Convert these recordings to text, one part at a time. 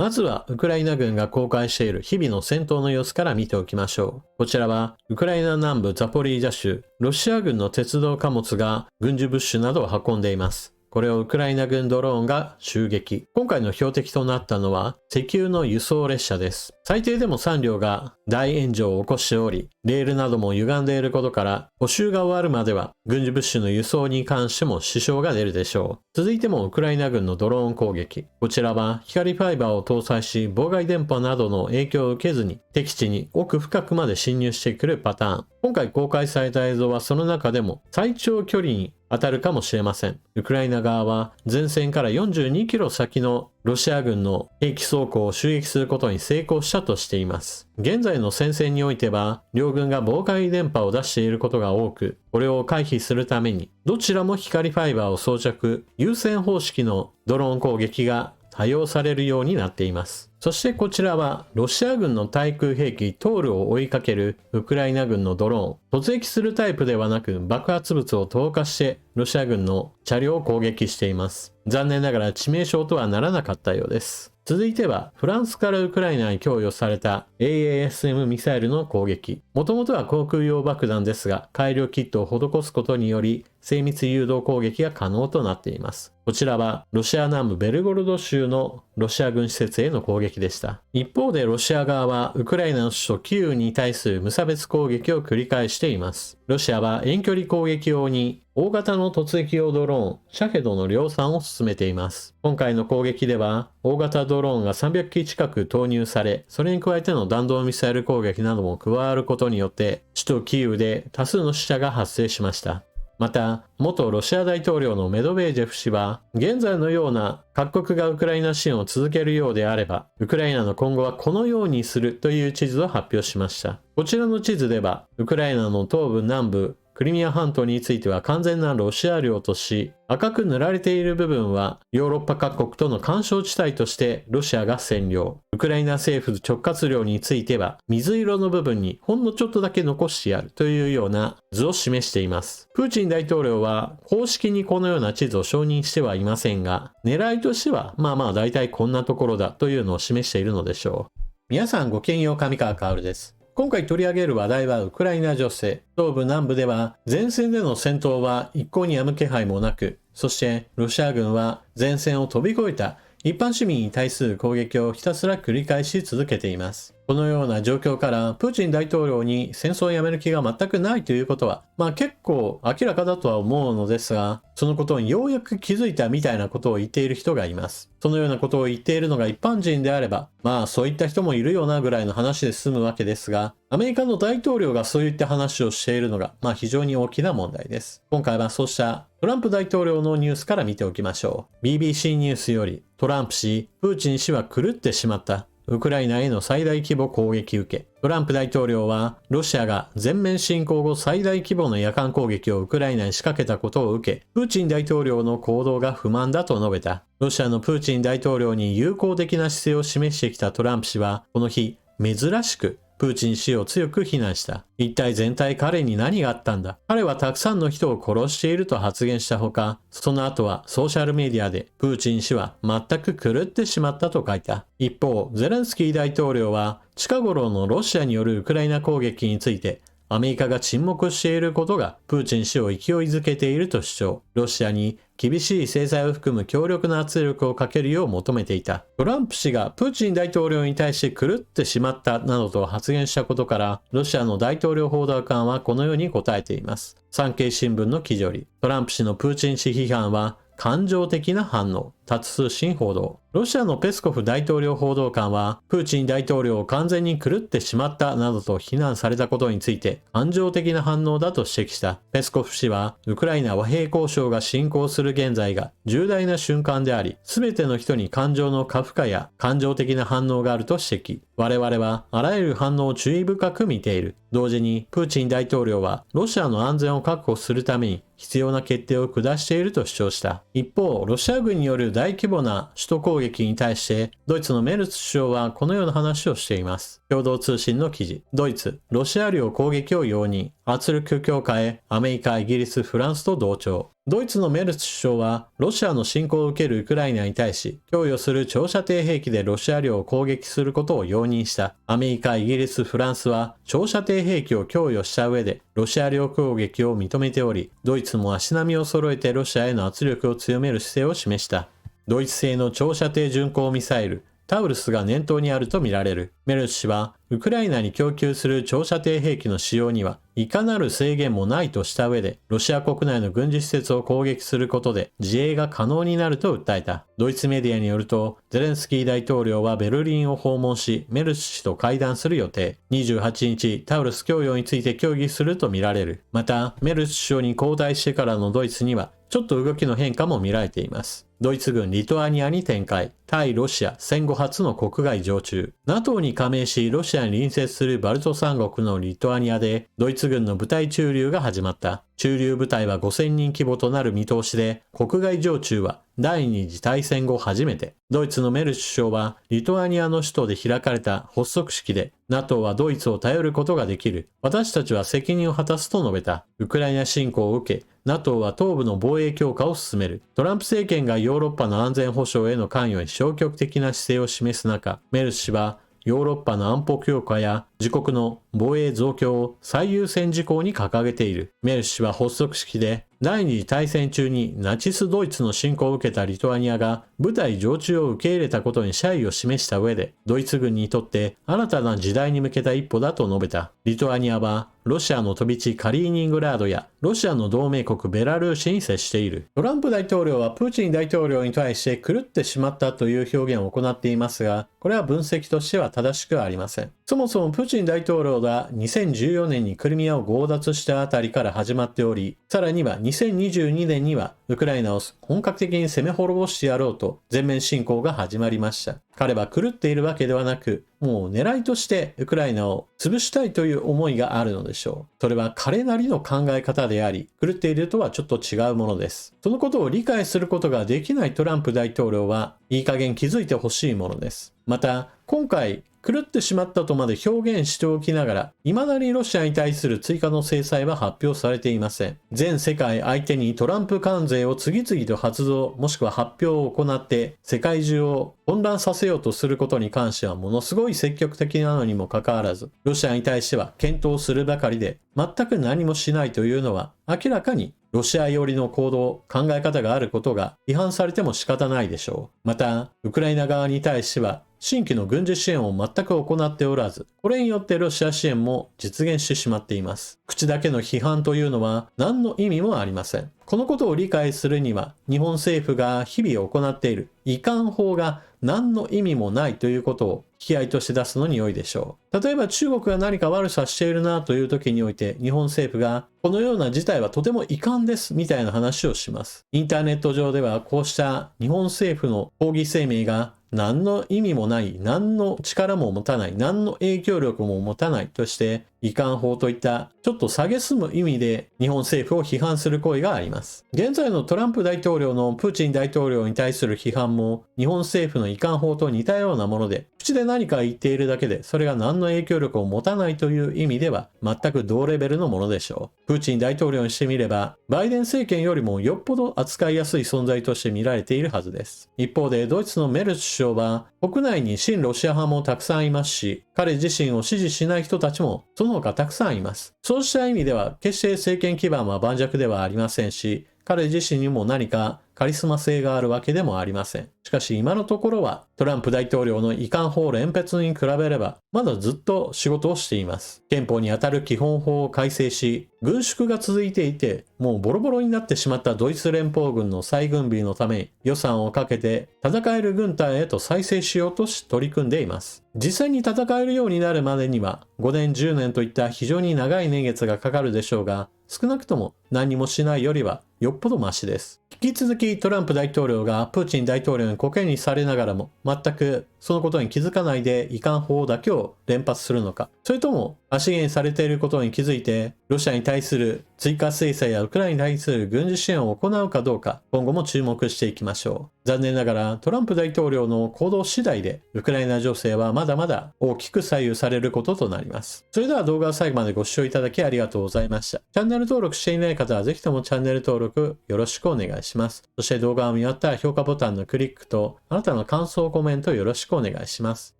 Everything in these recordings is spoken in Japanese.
まずはウクライナ軍が公開している日々の戦闘の様子から見ておきましょう。こちらはウクライナ南部ザポリージャ州、ロシア軍の鉄道貨物が軍需物資などを運んでいます。これをウクライナ軍ドローンが襲撃。今回の標的となったのは石油の輸送列車です。最低でも3両が大炎上を起こしており、レールなども歪んでいることから、補修が終わるまでは軍事物資の輸送に関しても支障が出るでしょう。続いてもウクライナ軍のドローン攻撃。こちらは光ファイバーを搭載し、妨害電波などの影響を受けずに敵地に奥深くまで侵入してくるパターン。今回公開された映像はその中でも最長距離に当たるかもしれません。ウクライナ側は前線から42キロ先のロシア軍の兵器倉庫を襲撃することに成功したとしています。現在の戦線においては、両軍が妨害電波を出していることが多く、これを回避するために、どちらも光ファイバーを装着、優先方式のドローン攻撃が多用されるようになっています。そしてこちらはロシア軍の対空兵器トールを追いかけるウクライナ軍のドローン。突撃するタイプではなく爆発物を投下してロシア軍の車両を攻撃しています。残念ながら致命傷とはならなかったようです。続いてはフランスからウクライナに供与された AASM ミサイルの攻撃。もともとは航空用爆弾ですが、改良キットを施すことにより精密誘導攻撃が可能となっています。こちらはロシア南部ベルゴロド州のロシア軍施設への攻撃でした。一方でロシア側はウクライナの首都キーウに対する無差別攻撃を繰り返しています。ロシアは遠距離攻撃用に大型の突撃用ドローン、シャヘドの量産を進めています。今回の攻撃では大型ドローンが300機近く投入され、それに加えての弾道ミサイル攻撃なども加わることによって首都キーウで多数の死者が発生しました。また、元ロシア大統領のメドベージェフ氏は、現在のような各国がウクライナ支援を続けるようであれば、ウクライナの今後はこのようにするという地図を発表しました。こちらの地図では、ウクライナの東部南部、クリミア半島については完全なロシア領とし、赤く塗られている部分はヨーロッパ各国との干渉地帯としてロシアが占領。ウクライナ政府直轄領については水色の部分にほんのちょっとだけ残してやるというような図を示しています。プーチン大統領は公式にこのような地図を承認してはいませんが、狙いとしてはまあ大体こんなところだというのを示しているのでしょう。皆さんごきげんよう、上川薫です。今回取り上げる話題はウクライナ情勢。東部南部では前線での戦闘は一向に止む気配もなく、そしてロシア軍は前線を飛び越えた一般市民に対する攻撃をひたすら繰り返し続けています。このような状況からプーチン大統領に戦争をやめる気が全くないということは、結構明らかだとは思うのですが、そのことにようやく気づいたみたいなことを言っている人がいます。そのようなことを言っているのが一般人であれば、そういった人もいるよなぐらいの話で済むわけですが、アメリカの大統領がそういった話をしているのが、非常に大きな問題です。今回はそうしたトランプ大統領のニュースから見ておきましょう。BBC ニュースより、トランプ氏、プーチン氏は狂ってしまった。ウクライナへの最大規模攻撃受け。トランプ大統領は、ロシアが全面侵攻後最大規模の夜間攻撃をウクライナに仕掛けたことを受け、プーチン大統領の行動が不満だと述べた。ロシアのプーチン大統領に友好的な姿勢を示してきたトランプ氏は、この日、珍しく、プーチン氏を強く非難した。一体全体彼に何があったんだ。彼はたくさんの人を殺していると発言したほか、その後はソーシャルメディアでプーチン氏は全く狂ってしまったと書いた。一方、ゼレンスキー大統領は近頃のロシアによるウクライナ攻撃について、アメリカが沈黙していることがプーチン氏を勢いづけていると主張。ロシアに厳しい制裁を含む強力な圧力をかけるよう求めていた。トランプ氏がプーチン大統領に対して狂ってしまったなどと発言したことから、ロシアの大統領報道官はこのように答えています。産経新聞の記事より、トランプ氏のプーチン氏批判は感情的な反応。タス通信報道。ロシアのペスコフ大統領報道官は、プーチン大統領を完全に狂ってしまったなどと非難されたことについて、感情的な反応だと指摘した。ペスコフ氏は、ウクライナ和平交渉が進行する現在が重大な瞬間であり、すべての人に感情の過負荷や感情的な反応があると指摘。我々はあらゆる反応を注意深く見ている。同時に、プーチン大統領は、ロシアの安全を確保するために必要な決定を下していると主張した。一方、ロシア軍による大規模な首都攻撃に対して、ドイツのメルツ首相はこのような話をしています。共同通信の記事。ドイツ、ロシア領攻撃を容認。圧力強化へアメリカ、イギリス、フランスと同調。ドイツのメルツ首相は、ロシアの侵攻を受けるウクライナに対し、供与する長射程兵器でロシア領を攻撃することを容認した。アメリカ、イギリス、フランスは、長射程兵器を供与した上で、ロシア領攻撃を認めており、ドイツも足並みを揃えてロシアへの圧力を強める姿勢を示した。ドイツ製の長射程巡航ミサイル、タウルスが念頭にあるとみられる。メルツ氏は、ウクライナに供給する長射程兵器の使用にはいかなる制限もないとした上で、ロシア国内の軍事施設を攻撃することで自衛が可能になると訴えた。ドイツメディアによると、ゼレンスキー大統領はベルリンを訪問し、メルツ氏と会談する予定。28日、タウルス供与について協議するとみられる。また、メルツ首相に交代してからのドイツには、ちょっと動きの変化も見られています。ドイツ軍リトアニアに展開。対ロシア戦後初の国外常駐。NATO に加盟し、ロシアに隣接するバルト三国のリトアニアで、ドイツ軍の部隊駐留が始まった。駐留部隊は5000人規模となる見通しで、国外常駐は第二次大戦後初めて。ドイツのメルツ首相は、リトアニアの首都で開かれた発足式で、NATO はドイツを頼ることができる。私たちは責任を果たすと述べた。ウクライナ侵攻を受け、NATO は東部の防衛強化を進める。トランプ政権がヨーロッパの安全保障への関与に消極的な姿勢を示す中、メルツ氏はヨーロッパの安保強化や自国の防衛増強を最優先事項に掲げている。メルツ氏は発足式で、第二次大戦中にナチスドイツの侵攻を受けたリトアニアが部隊常駐を受け入れたことに謝意を示した上で、ドイツ軍にとって新たな時代に向けた一歩だと述べた。リトアニアはロシアの飛び地カリーニングラードやロシアの同盟国ベラルーシに接している。トランプ大統領はプーチン大統領に対して狂ってしまったという表現を行っていますが、これは分析としては正しくはありません。そもそもプーチン大統領が2014年にクリミアを強奪したあたりから始まっており、さらには2022年にはウクライナを本格的に攻め滅ぼしてやろうと全面侵攻が始まりました。彼は狂っているわけではなく、もう狙いとしてウクライナを潰したいという思いがあるのでしょう。それは彼なりの考え方であり、狂っているとはちょっと違うものです。そのことを理解することができないトランプ大統領はいい加減気づいてほしいものです。また、今回狂ってしまったとまで表現しておきながら、未だにロシアに対する追加の制裁は発表されていません。全世界相手にトランプ関税を次々と発動もしくは発表を行って世界中を混乱させようとすることに関してはものすごい積極的なのにもかかわらず、ロシアに対しては検討するばかりで全く何もしないというのは明らかにロシア寄りの行動、考え方があることが批判されても仕方ないでしょう。また、ウクライナ側に対しては新規の軍事支援を全く行っておらず、これによってロシア支援も実現してしまっています。口だけの批判というのは何の意味もありません。このことを理解するには、日本政府が日々行っている移管法が何の意味もないということを引き合いとして出すのに良いでしょう。例えば中国が何か悪さしているなという時において、日本政府がこのような事態はとても遺憾ですみたいな話をします。インターネット上ではこうした日本政府の抗議声明が何の意味もない、何の力も持たない、何の影響力も持たないとして移管法といったちょっと蔑む意味で日本政府を批判する声があります。現在のトランプ大統領のプーチン大統領に対する批判も日本政府の移管法と似たようなもので、口で何か言っているだけでそれが何の影響力を持たないという意味では全く同レベルのものでしょう。プーチン大統領にしてみればバイデン政権よりもよっぽど扱いやすい存在として見られているはずです。一方でドイツのメルツ首相は国内に親ロシア派もたくさんいますし、彼自身を支持しない人たちもその他たくさんいます。そうした意味では決して政権基盤は盤石ではありませんし、彼自身にも何かカリスマ性があるわけでもありません。しかし今のところはトランプ大統領の移管法連発に比べればまだずっと仕事をしています。憲法にあたる基本法を改正し、軍縮が続いていてもうボロボロになってしまったドイツ連邦軍の再軍備のために予算をかけて戦える軍隊へと再生しようと取り組んでいます。実際に戦えるようになるまでには5年10年といった非常に長い年月がかかるでしょうが、少なくとも何もしないよりはよっぽどマシです。引き続きトランプ大統領がプーチン大統領にコケにされながらも全くそのことに気づかないで遺憾法だけを連発するのか、それとも資源されていることに気づいてロシアに対する追加制裁やウクライナに対する軍事支援を行うかどうか、今後も注目していきましょう。残念ながらトランプ大統領の行動次第でウクライナ情勢はまだまだ大きく左右されることとなります。それでは動画を最後までご視聴いただきありがとうございました。チャンネル登録していない方はぜひともチャンネル登録よろしくお願いします。そして動画を見終わったら評価ボタンのクリックとあなたの感想コメントよろしくお願いします。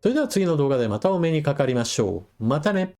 それでは次の動画でまたお目にかかりましょう。またね。